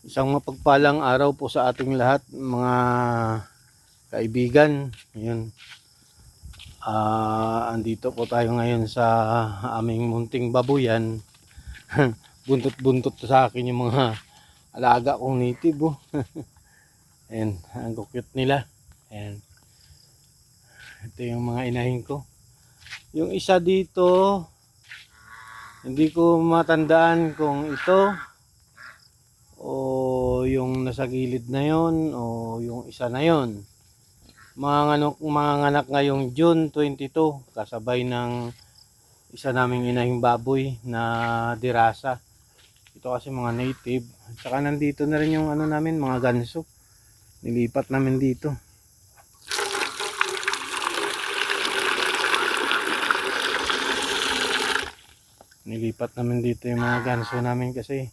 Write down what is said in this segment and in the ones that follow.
Isang mapagpalang araw po sa ating lahat, mga kaibigan. Yun. Andito po tayo ngayon sa aming munting babuyan. Buntot-buntot sa akin yung mga alaga kong native. Oh. Ayan, ang cute nila. Ayan. Ito yung mga inahin ko. Yung isa dito, hindi ko matandaan kung ito o yung nasa gilid na yon o yung isa na yon. Mga anak ngayong June 22 kasabay ng isa naming inahing baboy na dirasa. Ito kasi mga native. Saka nandito na rin yung namin, mga ganso. Nilipat namin dito. Nilipat namin dito yung mga ganso namin kasi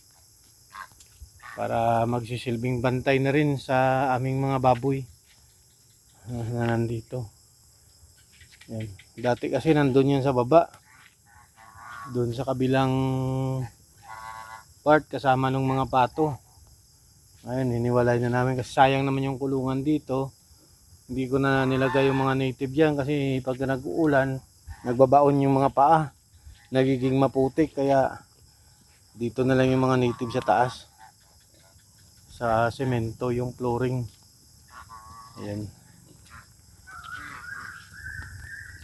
para magsisilbing bantay na rin sa aming mga baboy na nandito. Yan. Dati kasi nandun yun sa baba, doon sa kabilang part kasama ng mga pato. Ayun, hiniwalay na namin kasi sayang naman yung kulungan dito. Hindi ko na nilagay yung mga native yan kasi pag nag-uulan nagbabaon yung mga paa, nagiging maputik, kaya dito na lang yung mga native sa taas sa semento, yung flooring. Ayan.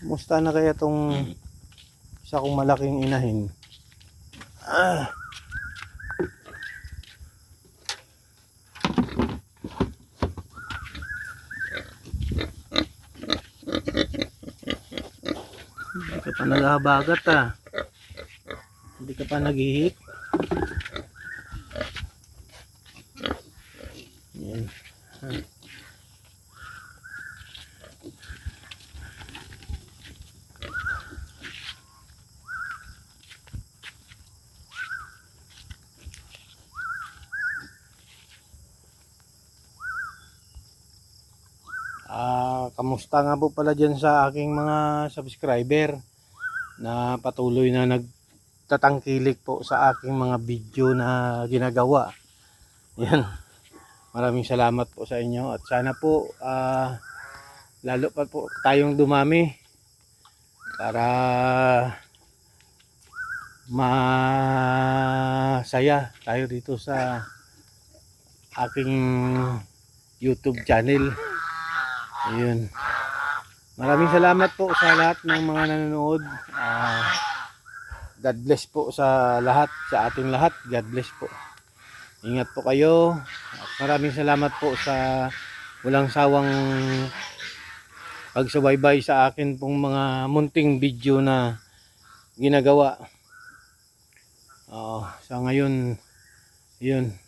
Kumusta na kaya tong isa kong malaking inahin? Hindi ka pa naghahabagat Hindi ka pa naghihit. Yan. Kamusta nga po pala dyan sa aking mga subscriber na patuloy na nagtatangkilik po sa aking mga video na ginagawa. Yan. Maraming salamat po sa inyo at sana po lalo pa po tayong dumami para masaya tayo dito sa aking YouTube channel. Ayun. Maraming salamat po sa lahat ng mga nanonood. God bless po sa lahat, sa ating lahat. God bless po. Ingat po kayo. At maraming salamat po sa walang sawang pagsubaybay sa akin pong mga munting video na ginagawa. Sa ngayon, yun.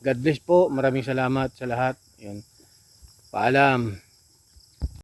God bless po. Maraming salamat sa lahat. Yun. Paalam.